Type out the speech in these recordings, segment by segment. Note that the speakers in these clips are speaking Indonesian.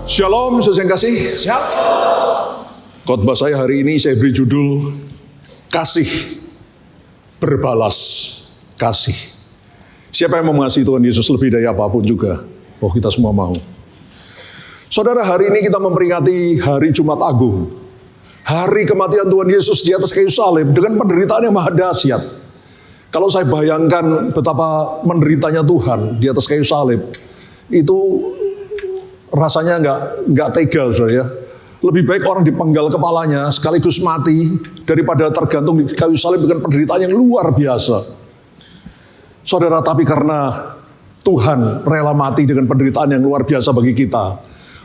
Shalom, saudara yang kasih. Khotbah saya hari ini saya beri judul Kasih Berbalas Kasih. Siapa yang mau mengasihi Tuhan Yesus lebih dari apapun juga? Oh, kita semua mau. Saudara, hari ini kita memperingati hari Jumat Agung. Hari kematian Tuhan Yesus di atas kayu salib dengan penderitaan yang maha dahsyat. Kalau saya bayangkan betapa menderitanya Tuhan di atas kayu salib, itu rasanya nggak tega, saudara ya. Lebih baik orang dipenggal kepalanya sekaligus mati daripada tergantung di kayu salib dengan penderitaan yang luar biasa. Saudara, tapi karena Tuhan rela mati dengan penderitaan yang luar biasa bagi kita,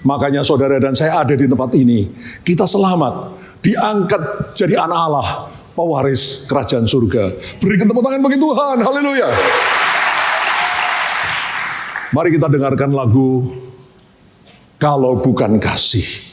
makanya saudara dan saya ada di tempat ini. Kita selamat, diangkat jadi anak Allah, pewaris kerajaan surga. Berikan tepuk tangan bagi Tuhan, haleluya. Mari kita dengarkan lagu Kalau Bukan Kasih.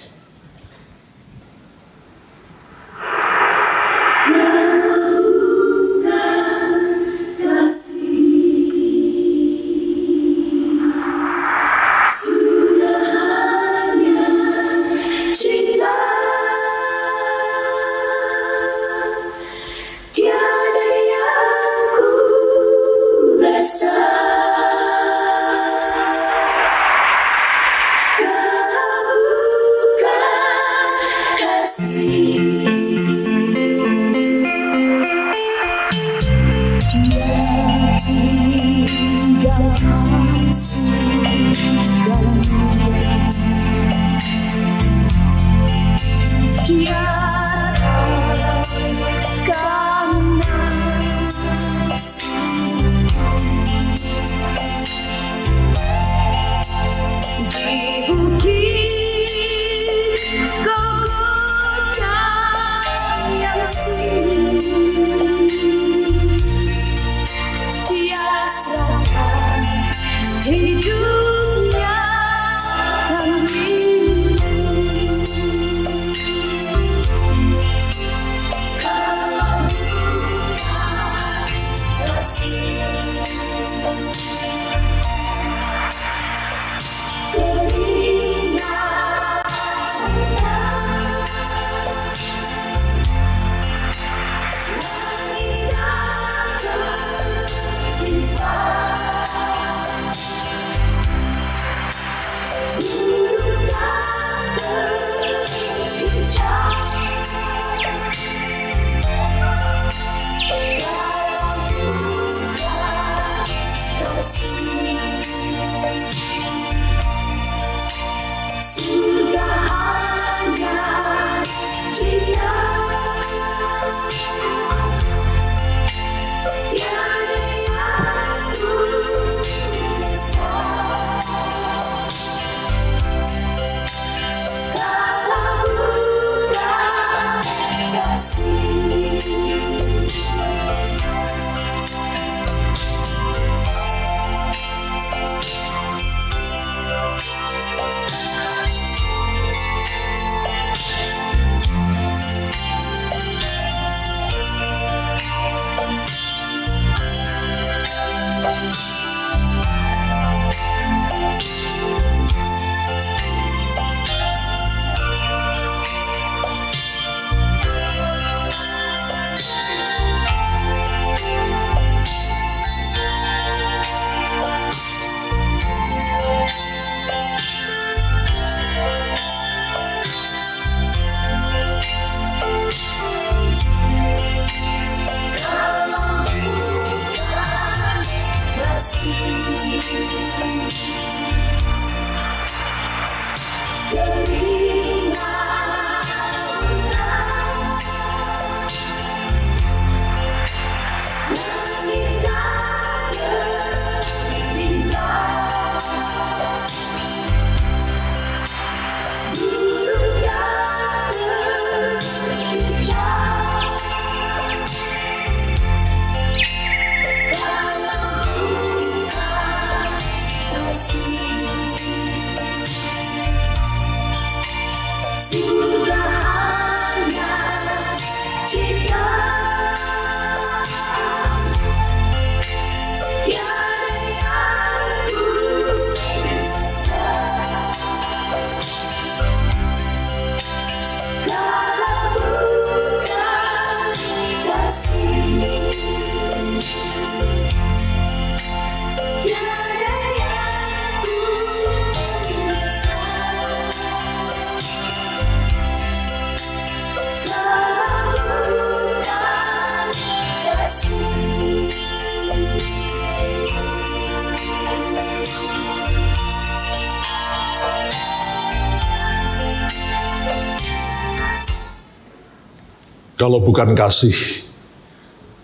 Kalau bukan kasih,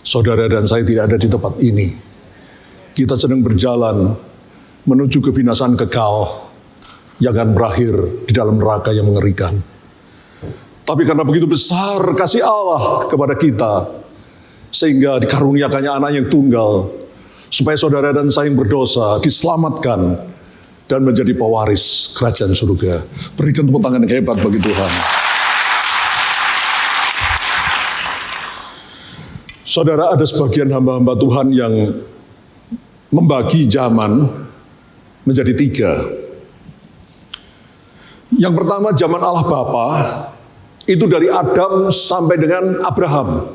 saudara dan saya tidak ada di tempat ini. Kita sedang berjalan menuju kebinasaan kekal yang akan berakhir di dalam neraka yang mengerikan. Tapi karena begitu besar kasih Allah kepada kita, sehingga dikaruniakannya anak yang tunggal, supaya saudara dan saya yang berdosa diselamatkan dan menjadi pewaris kerajaan surga. Berikan tepuk tangan yang hebat bagi Tuhan. Saudara, ada sebagian hamba-hamba Tuhan yang membagi zaman menjadi 3. Yang pertama, zaman Allah Bapa, itu dari Adam sampai dengan Abraham.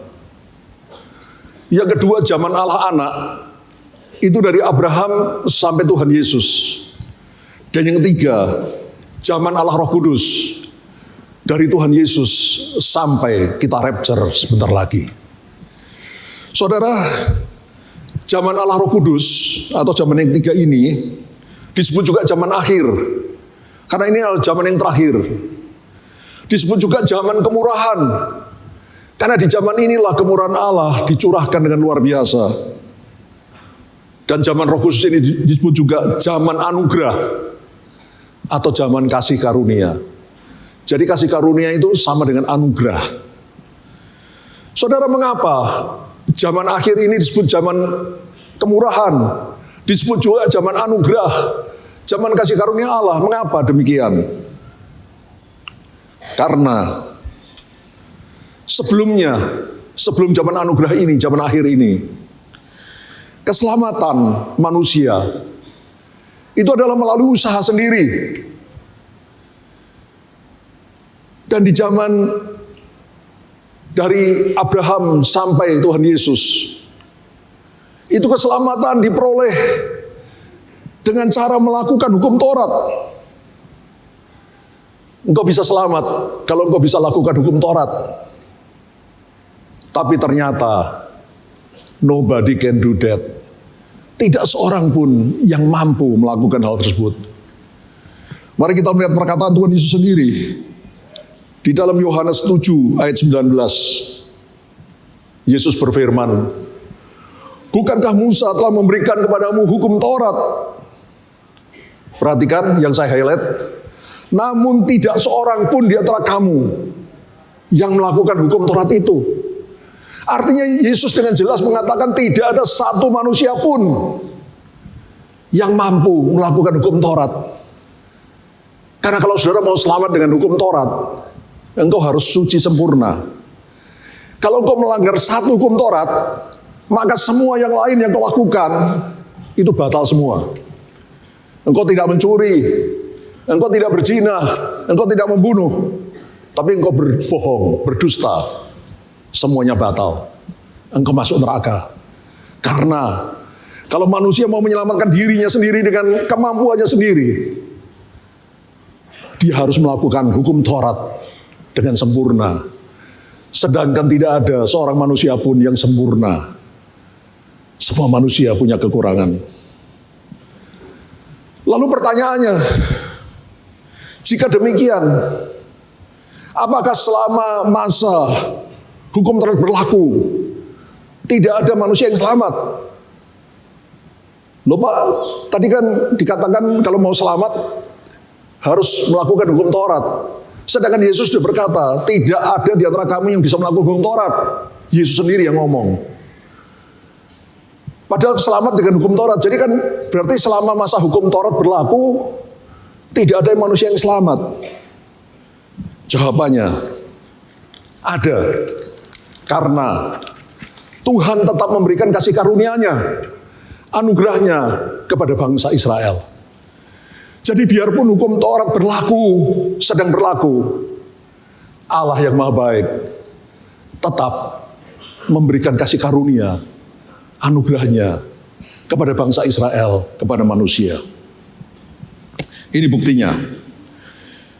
Yang kedua, zaman Allah Anak, itu dari Abraham sampai Tuhan Yesus. Dan yang ketiga, zaman Allah Roh Kudus, dari Tuhan Yesus sampai kita rapture sebentar lagi. Saudara, zaman Allah Roh Kudus atau zaman yang ketiga ini disebut juga zaman akhir. Karena ini adalah zaman yang terakhir. Disebut juga zaman kemurahan. Karena di zaman inilah kemurahan Allah dicurahkan dengan luar biasa. Dan zaman Roh Kudus ini disebut juga zaman anugerah atau zaman kasih karunia. Jadi kasih karunia itu sama dengan anugerah. Saudara, mengapa zaman akhir ini disebut zaman kemurahan, disebut juga zaman anugerah, zaman kasih karunia Allah? Mengapa demikian? Karena sebelum zaman anugerah ini, zaman akhir ini, keselamatan manusia itu adalah melalui usaha sendiri. Dan di zaman dari Abraham sampai Tuhan Yesus, itu keselamatan diperoleh dengan cara melakukan hukum Taurat. Engkau bisa selamat kalau engkau bisa lakukan hukum Taurat. Tapi ternyata nobody can do that. Tidak seorang pun yang mampu melakukan hal tersebut. Mari kita melihat perkataan Tuhan Yesus sendiri. Di dalam Yohanes 7 ayat 19, Yesus berfirman, "Bukankah Musa telah memberikan kepadamu hukum Taurat?" Perhatikan yang saya highlight. "Namun tidak seorang pun di antara kamu yang melakukan hukum Taurat itu." Artinya Yesus dengan jelas mengatakan tidak ada satu manusia pun yang mampu melakukan hukum Taurat. Karena kalau saudara mau selamat dengan hukum Taurat, engkau harus suci sempurna. Kalau engkau melanggar satu hukum Taurat, maka semua yang lain yang kau lakukan itu batal semua. Engkau tidak mencuri, engkau tidak berzina, engkau tidak membunuh, tapi engkau berbohong, berdusta, semuanya batal. Engkau masuk neraka. Karena kalau manusia mau menyelamatkan dirinya sendiri dengan kemampuannya sendiri, dia harus melakukan hukum Taurat dengan sempurna. Sedangkan tidak ada seorang manusia pun yang sempurna. Semua manusia punya kekurangan. Lalu pertanyaannya, jika demikian, apakah selama masa hukum Taurat berlaku tidak ada manusia yang selamat? Loh Pak, tadi kan dikatakan kalau mau selamat harus melakukan hukum Taurat. Sedangkan Yesus sudah berkata, tidak ada di antara kamu yang bisa melakukan hukum Taurat. Yesus sendiri yang ngomong. Padahal selamat dengan hukum Taurat. Jadi kan berarti selama masa hukum Taurat berlaku, tidak ada manusia yang selamat. Jawabannya, ada. Karena Tuhan tetap memberikan kasih karunia-Nya, anugerahnya kepada bangsa Israel. Jadi biarpun hukum Taurat sedang berlaku, Allah yang Maha Baik tetap memberikan kasih karunia, anugerahnya kepada bangsa Israel, kepada manusia. Ini buktinya.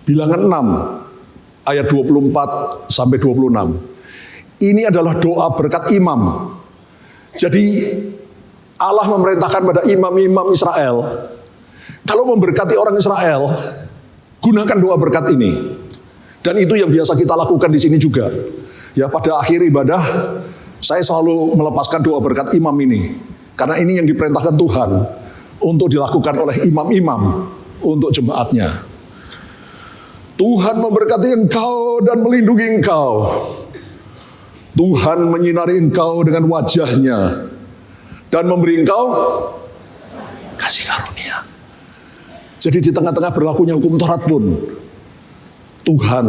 Bilangan 6 ayat 24 sampai 26. Ini adalah doa berkat imam. Jadi Allah memerintahkan pada imam-imam Israel, kalau memberkati orang Israel, gunakan doa berkat ini. Dan itu yang biasa kita lakukan di sini juga. Ya, pada akhir ibadah saya selalu melepaskan doa berkat imam ini, karena ini yang diperintahkan Tuhan untuk dilakukan oleh imam-imam untuk jemaatnya. Tuhan memberkati engkau dan melindungi engkau. Tuhan menyinari engkau dengan wajahnya dan memberi engkau kasih karunia. Jadi di tengah-tengah berlakunya hukum Taurat pun, Tuhan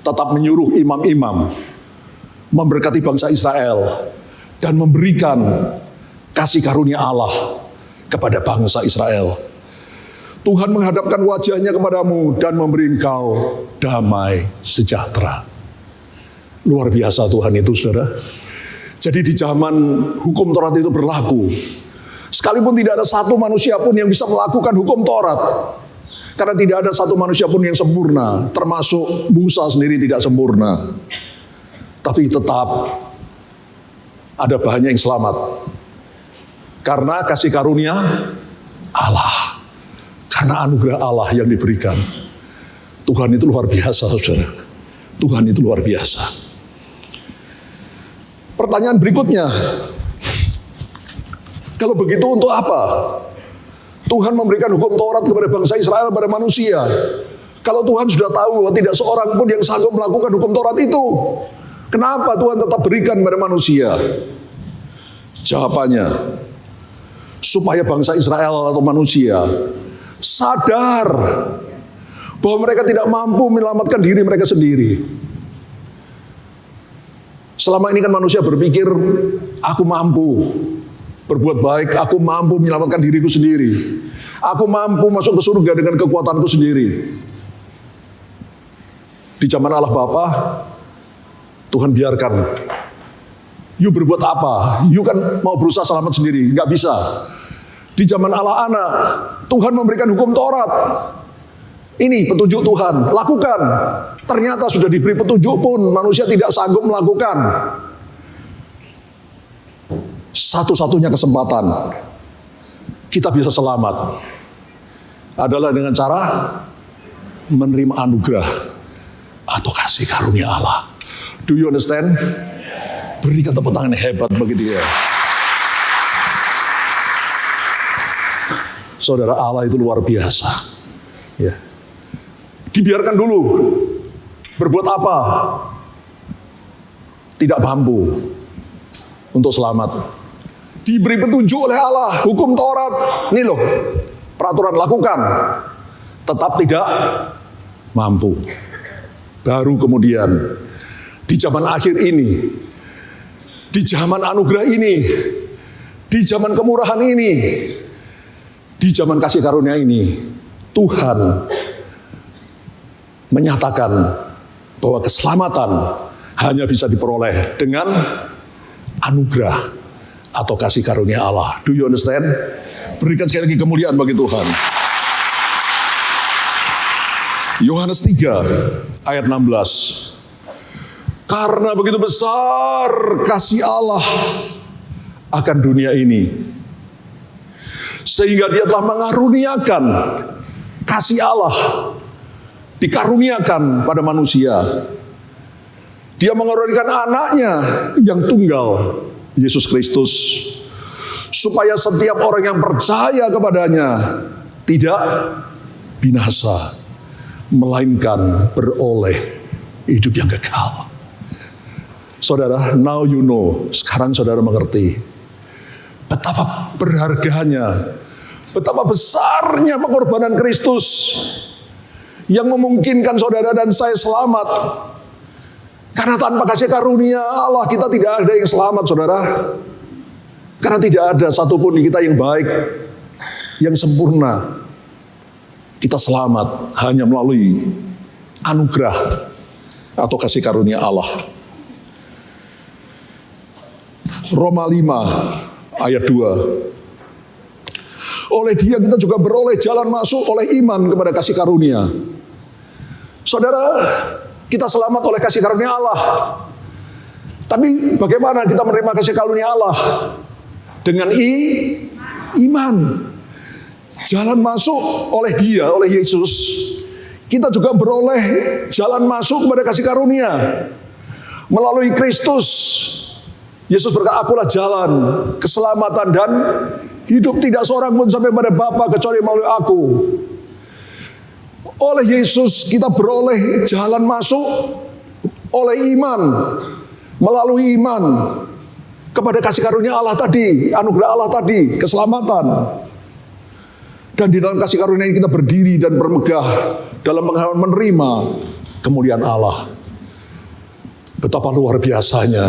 tetap menyuruh imam-imam memberkati bangsa Israel dan memberikan kasih karunia Allah kepada bangsa Israel. Tuhan menghadapkan wajahnya kepadamu dan memberi engkau damai sejahtera. Luar biasa Tuhan itu, saudara. Jadi di zaman hukum Taurat itu berlaku, sekalipun tidak ada satu manusia pun yang bisa melakukan hukum Taurat, karena tidak ada satu manusia pun yang sempurna, termasuk Musa sendiri tidak sempurna. Tapi tetap ada banyak yang selamat karena kasih karunia Allah, karena anugerah Allah yang diberikan. Tuhan itu luar biasa, saudara. Tuhan itu luar biasa. Pertanyaan berikutnya, kalau begitu untuk apa Tuhan memberikan hukum Taurat kepada bangsa Israel, kepada manusia? Kalau Tuhan sudah tahu bahwa tidak seorang pun yang sanggup melakukan hukum Taurat itu, kenapa Tuhan tetap berikan kepada manusia? Jawabannya, supaya bangsa Israel atau manusia sadar bahwa mereka tidak mampu menyelamatkan diri mereka sendiri. Selama ini kan manusia berpikir, aku mampu berbuat baik, aku mampu menyelamatkan diriku sendiri, aku mampu masuk ke surga dengan kekuatanku sendiri. Di zaman Allah Bapa, Tuhan biarkan, you berbuat apa? You kan mau berusaha selamat sendiri, nggak bisa. Di zaman Allah Anak, Tuhan memberikan hukum Taurat. Ini petunjuk Tuhan, lakukan. Ternyata sudah diberi petunjuk pun manusia tidak sanggup melakukan. Satu-satunya kesempatan kita bisa selamat adalah dengan cara menerima anugerah atau kasih karunia Allah. Do you understand? Berikan tepuk tangan yang hebat bagi dia. Saudara, Allah itu luar biasa. Ya. Dibiarkan dulu. Berbuat apa? Tidak mampu untuk selamat. Diberi petunjuk oleh Allah, hukum Taurat. Ini loh, peraturan lakukan. Tetap tidak mampu. Baru kemudian di zaman akhir ini, di zaman anugerah ini, di zaman kemurahan ini, di zaman kasih karunia ini, Tuhan menyatakan bahwa keselamatan hanya bisa diperoleh dengan anugerah atau kasih karunia Allah. Do you understand? Berikan sekali lagi kemuliaan bagi Tuhan. Yohanes 3 ayat 16. Karena begitu besar kasih Allah akan dunia ini, sehingga dia telah mengaruniakan kasih Allah, dikaruniakan pada manusia. Dia mengaruniakan anaknya yang tunggal, Yesus Kristus, supaya setiap orang yang percaya kepadanya tidak binasa, melainkan beroleh hidup yang kekal. Saudara, now you know, sekarang saudara mengerti betapa berharganya, betapa besarnya pengorbanan Kristus yang memungkinkan saudara dan saya selamat. Karena tanpa kasih karunia Allah kita tidak ada yang selamat, saudara. Karena tidak ada satupun di kita yang baik, yang sempurna. Kita selamat hanya melalui anugerah atau kasih karunia Allah. Roma 5 ayat 2. Oleh dia kita juga beroleh jalan masuk oleh iman kepada kasih karunia. Saudara, kita selamat oleh kasih karunia Allah. Tapi bagaimana kita menerima kasih karunia Allah? Dengan iman. Jalan masuk oleh dia, oleh Yesus. Kita juga beroleh jalan masuk kepada kasih karunia Melalui Kristus, Yesus berkata, akulah jalan, keselamatan, dan hidup. Tidak seorang pun sampai pada Bapa kecuali melalui aku. Oleh Yesus kita beroleh jalan masuk oleh iman, melalui iman kepada kasih karunia Allah tadi, anugerah Allah tadi, keselamatan. Dan di dalam kasih karunia ini kita berdiri dan bermegah dalam pengalaman menerima kemuliaan Allah. Betapa luar biasanya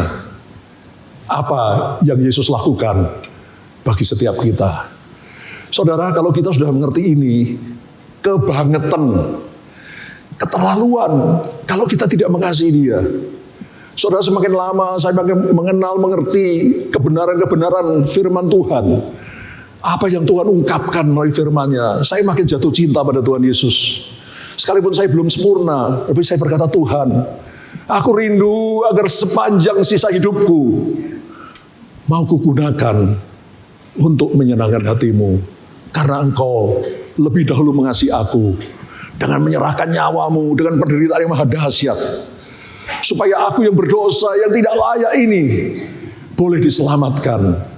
apa yang Yesus lakukan bagi setiap kita. Saudara, kalau kita sudah mengerti ini, kebangetan, keterlaluan kalau kita tidak mengasihi Dia. Saudara, semakin lama saya makin mengenal, mengerti kebenaran-kebenaran firman Tuhan, apa yang Tuhan ungkapkan melalui firman-Nya, saya makin jatuh cinta pada Tuhan Yesus. Sekalipun saya belum sempurna, tapi saya berkata, Tuhan, aku rindu agar sepanjang sisa hidupku mau kugunakan untuk menyenangkan hati-Mu, karena Engkau lebih dahulu mengasihi aku dengan menyerahkan nyawa-Mu dengan penderitaan yang maha dahsyat, supaya aku yang berdosa, yang tidak layak ini boleh diselamatkan.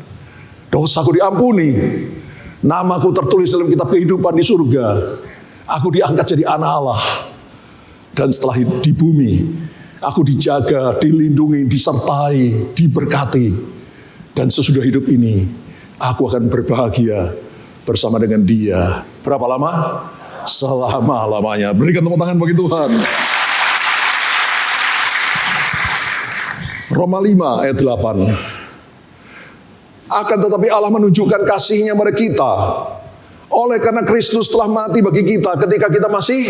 Dosaku diampuni, namaku tertulis dalam kitab kehidupan di surga. Aku diangkat jadi anak Allah. Dan setelah di bumi, aku dijaga, dilindungi, disertai, diberkati. Dan sesudah hidup ini, aku akan berbahagia bersama dengan Dia. Berapa lama? Selama-lamanya. Berikan tepuk tangan bagi Tuhan. Roma 5 ayat 8. Akan tetapi Allah menunjukkan kasih-Nya pada kita oleh karena Kristus telah mati bagi kita ketika kita masih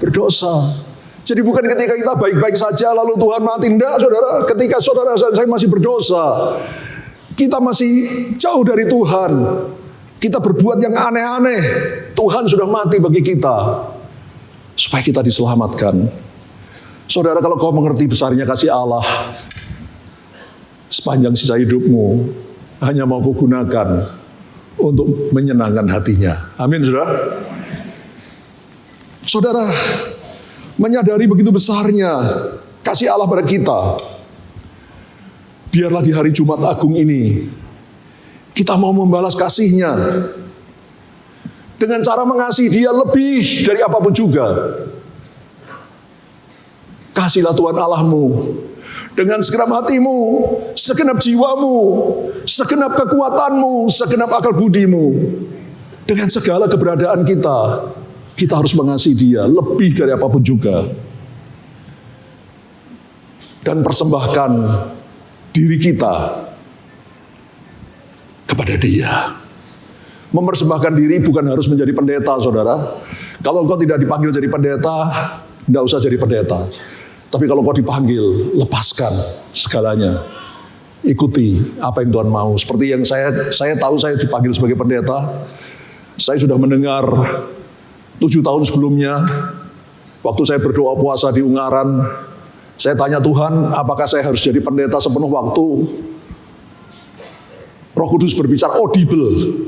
berdosa. Jadi bukan ketika kita baik-baik saja lalu Tuhan mati. Tidak, saudara. Ketika saudara saya masih berdosa, kita masih jauh dari Tuhan, kita berbuat yang aneh-aneh, Tuhan sudah mati bagi kita supaya kita diselamatkan. Saudara, kalau kau mengerti besarnya kasih Allah, sepanjang sisa hidupmu hanya mau kau gunakan untuk menyenangkan hati-Nya. Amin, saudara. Saudara, menyadari begitu besarnya kasih Allah pada kita, biarlah di hari Jumat Agung ini kita mau membalas kasih-Nya dengan cara mengasihi Dia lebih dari apapun juga. Kasihlah Tuhan Allahmu dengan segenap hatimu, segenap jiwamu, segenap kekuatanmu, segenap akal budimu. Dengan segala keberadaan kita, kita harus mengasihi Dia lebih dari apapun juga. Dan persembahkan diri kita kepada Dia. Mempersembahkan diri bukan harus menjadi pendeta, saudara. Kalau engkau tidak dipanggil jadi pendeta, tidak usah jadi pendeta. Tapi kalau kau dipanggil, lepaskan segalanya. Ikuti apa yang Tuhan mau. Seperti yang saya tahu saya dipanggil sebagai pendeta. Saya sudah mendengar 7 tahun sebelumnya, waktu saya berdoa puasa di Ungaran, saya tanya Tuhan, apakah saya harus jadi pendeta sepenuh waktu? Roh Kudus berbicara audible,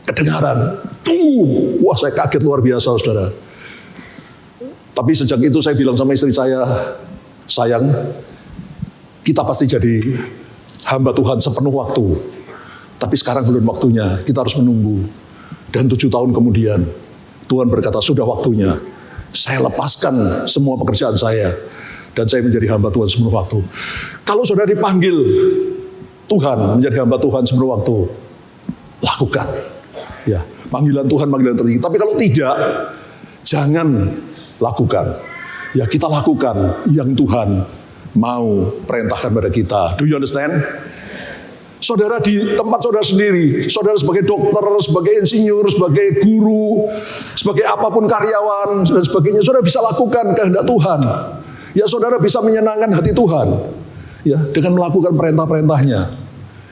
kedengaran. Tunggu, wah saya kaget luar biasa, saudara. Tapi sejak itu saya bilang sama istri saya, sayang, kita pasti jadi hamba Tuhan sepenuh waktu. Tapi sekarang belum waktunya, kita harus menunggu. Dan 7 tahun kemudian, Tuhan berkata, sudah waktunya. Saya lepaskan semua pekerjaan saya. Dan saya menjadi hamba Tuhan sepenuh waktu. Kalau saudara dipanggil Tuhan, menjadi hamba Tuhan sepenuh waktu, lakukan. Ya, panggilan Tuhan, panggilan tertinggi. Tapi kalau tidak, jangan lakukan. Ya, kita lakukan yang Tuhan mau perintahkan pada kita. Do you understand? Saudara di tempat saudara sendiri, saudara sebagai dokter, sebagai insinyur, sebagai guru, sebagai apapun karyawan dan sebagainya, saudara bisa lakukan kehendak Tuhan. Ya, saudara bisa menyenangkan hati Tuhan. Ya, dengan melakukan perintah-perintahnya.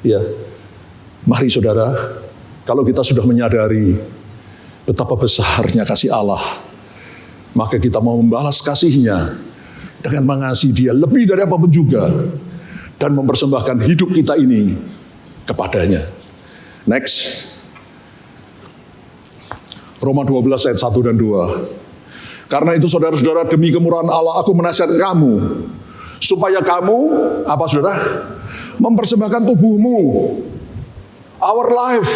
Ya. Mari saudara, kalau kita sudah menyadari betapa besarnya kasih Allah, maka kita mau membalas kasih-Nya dengan mengasihi Dia lebih dari apapun juga dan mempersembahkan hidup kita ini kepadanya. Next. Roma 12 ayat 1 dan 2. Karena itu saudara-saudara, demi kemurahan Allah aku menasihatkan kamu Supaya kamu, apa saudara? Mempersembahkan tubuhmu, our life,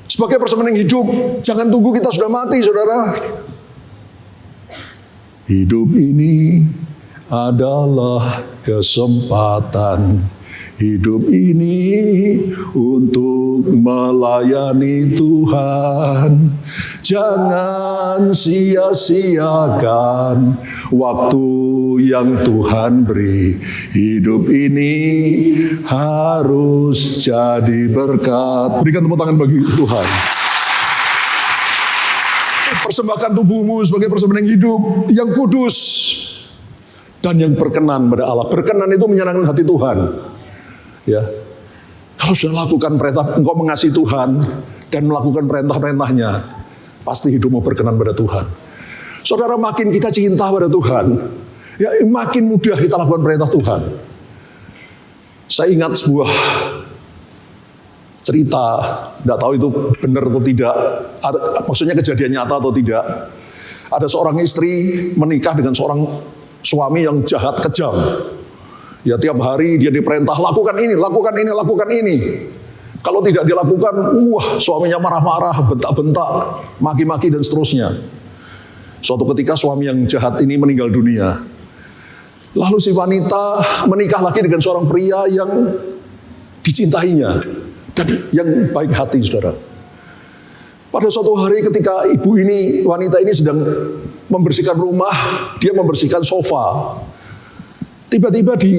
sebagai persembahan yang hidup. Jangan tunggu kita sudah mati, saudara. Hidup ini adalah kesempatan. Hidup ini untuk melayani Tuhan. Jangan sia-siakan waktu yang Tuhan beri. Hidup ini harus jadi berkat. Berikan tepuk tangan bagi Tuhan. Persembahkan tubuhmu sebagai persembahan yang hidup, yang kudus, dan yang berkenan pada Allah. Berkenan itu menyenangkan hati Tuhan. Ya, kalau sudah lakukan perintah, engkau mengasihi Tuhan dan melakukan perintah-perintahnya, pasti hidupmu berkenan pada Tuhan. Saudara, makin kita cinta pada Tuhan, ya makin mudah kita lakukan perintah Tuhan. Saya ingat sebuah cerita, tidak tahu itu benar atau tidak, maksudnya kejadian nyata atau tidak. Ada seorang istri menikah dengan seorang suami yang jahat, kejam. Ya, tiap hari dia diperintah lakukan ini, lakukan ini, lakukan ini. Kalau tidak dilakukan, suaminya marah-marah, bentak-bentak, maki-maki dan seterusnya. Suatu ketika suami yang jahat ini meninggal dunia. Lalu si wanita menikah lagi dengan seorang pria yang dicintainya dan yang baik hati, saudara. Pada suatu hari ketika wanita ini sedang membersihkan rumah, dia membersihkan sofa. Tiba-tiba di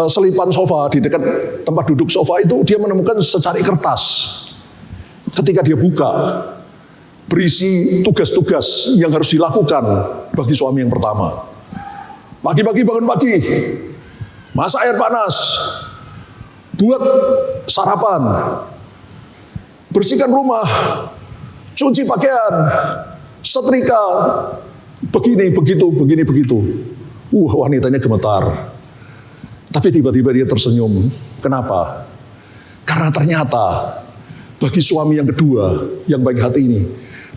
selipan sofa, di dekat tempat duduk sofa itu, dia menemukan secari kertas. Ketika dia buka, berisi tugas-tugas yang harus dilakukan bagi suami yang pertama. Pagi-pagi bangun pagi, masak air panas, buat sarapan, bersihkan rumah, cuci pakaian, setrika, begini, begitu, begini, begitu. Wanitanya gemetar. Tapi tiba-tiba dia tersenyum. Kenapa? Karena ternyata bagi suami yang kedua, yang baik hati ini,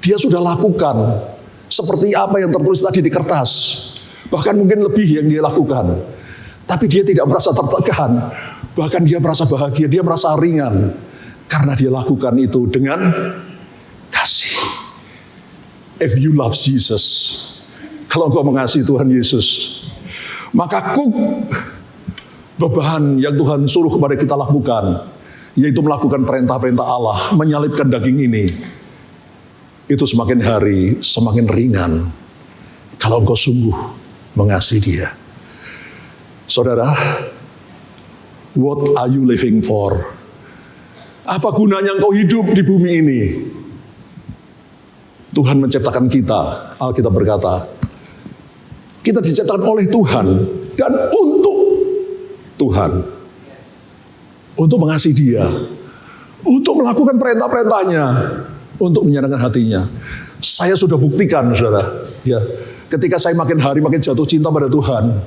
dia sudah lakukan seperti apa yang tertulis tadi di kertas. Bahkan mungkin lebih yang dia lakukan. Tapi dia tidak merasa tertekan. Bahkan dia merasa bahagia, dia merasa ringan. Karena dia lakukan itu dengan kasih. If you love Jesus, kalau engkau mengasihi Tuhan Yesus, maka beban yang Tuhan suruh kepada kita lakukan, yaitu melakukan perintah-perintah Allah, menyalibkan daging ini, itu semakin hari semakin ringan kalau engkau sungguh mengasihi Dia. Saudara, what are you living for? Apa gunanya engkau hidup di bumi ini? Tuhan menciptakan kita, Alkitab berkata, kita diciptakan oleh Tuhan dan untuk Tuhan, untuk mengasihi Dia, untuk melakukan perintah-perintahnya, untuk menyenangkan hatinya. Saya sudah buktikan, saudara, ya, ketika saya makin hari makin jatuh cinta pada Tuhan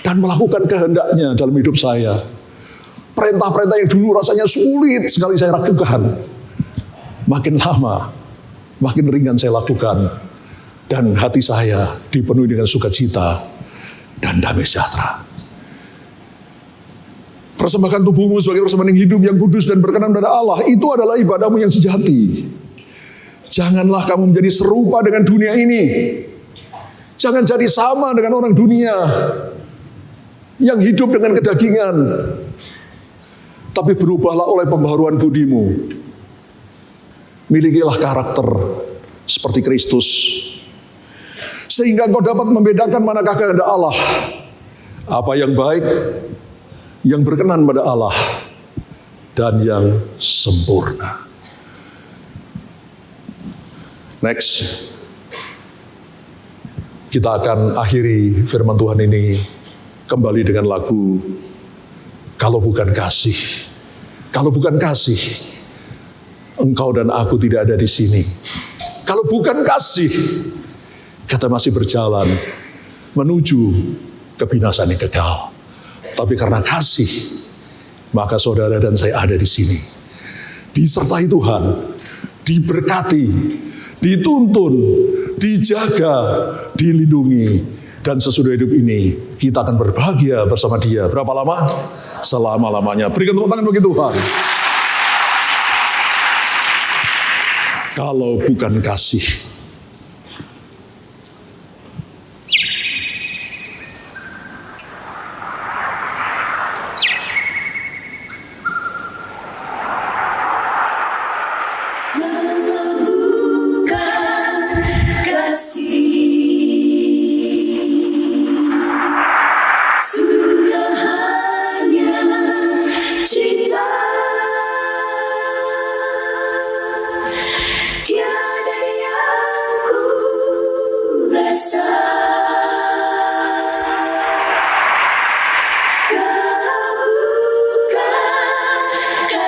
dan melakukan kehendaknya dalam hidup saya, perintah-perintah yang dulu rasanya sulit sekali saya lakukan, makin lama makin ringan saya lakukan, dan hati saya dipenuhi dengan sukacita dan damai sejahtera. Persembahkan tubuhmu sebagai persembahan yang hidup, yang kudus dan berkenan pada Allah, itu adalah ibadahmu yang sejati. Janganlah kamu menjadi serupa dengan dunia ini. Jangan jadi sama dengan orang dunia yang hidup dengan kedagingan. Tapi berubahlah oleh pembaharuan budimu. Milikilah karakter seperti Kristus, sehingga engkau dapat membedakan manakah kehendak Allah, apa yang baik, yang berkenan pada Allah, dan yang sempurna. Next, kita akan akhiri firman Tuhan ini kembali dengan lagu Kalau Bukan Kasih. Kalau bukan kasih, engkau dan aku tidak ada di sini. Kalau bukan kasih, kita masih berjalan menuju kebinasaan yang kekal. Tapi karena kasih, maka saudara dan saya ada di sini. Disertai Tuhan, diberkati, dituntun, dijaga, dilindungi, Dan sesudah hidup ini, kita akan berbahagia bersama dia. Berapa lama? Selama-lamanya. Berikan tepuk tangan bagi Tuhan. Kalau bukan kasih,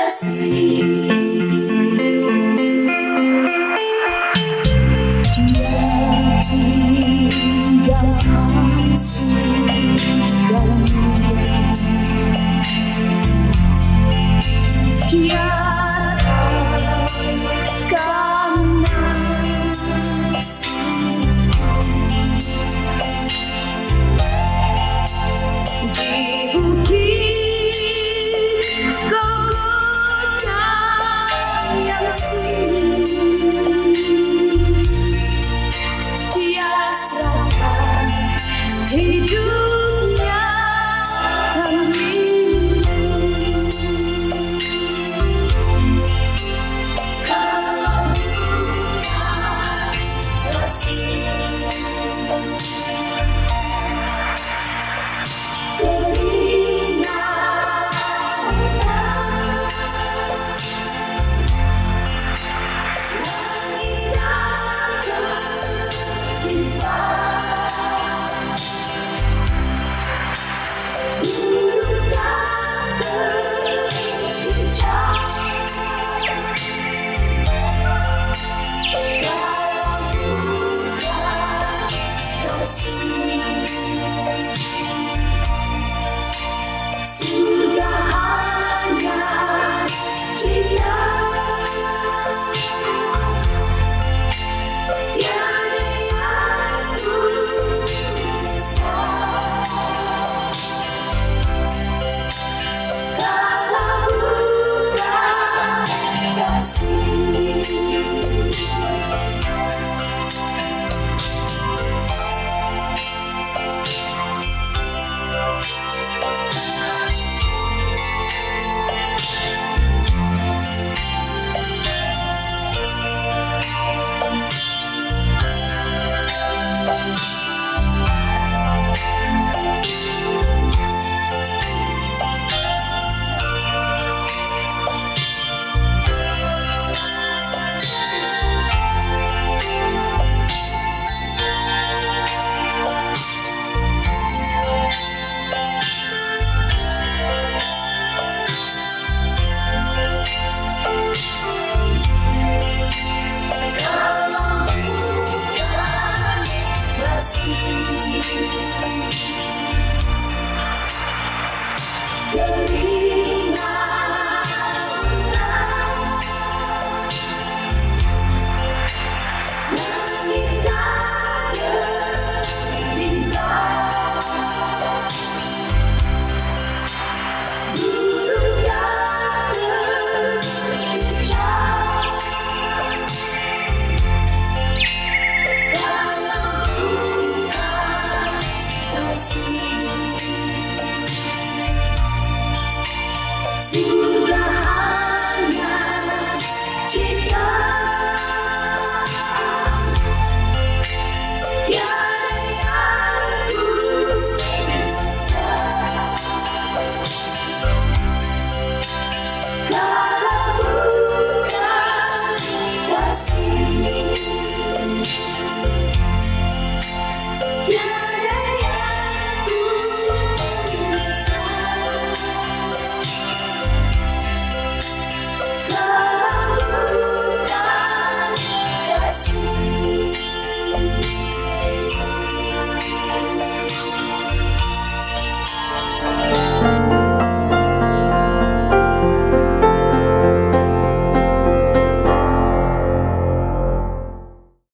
kasih.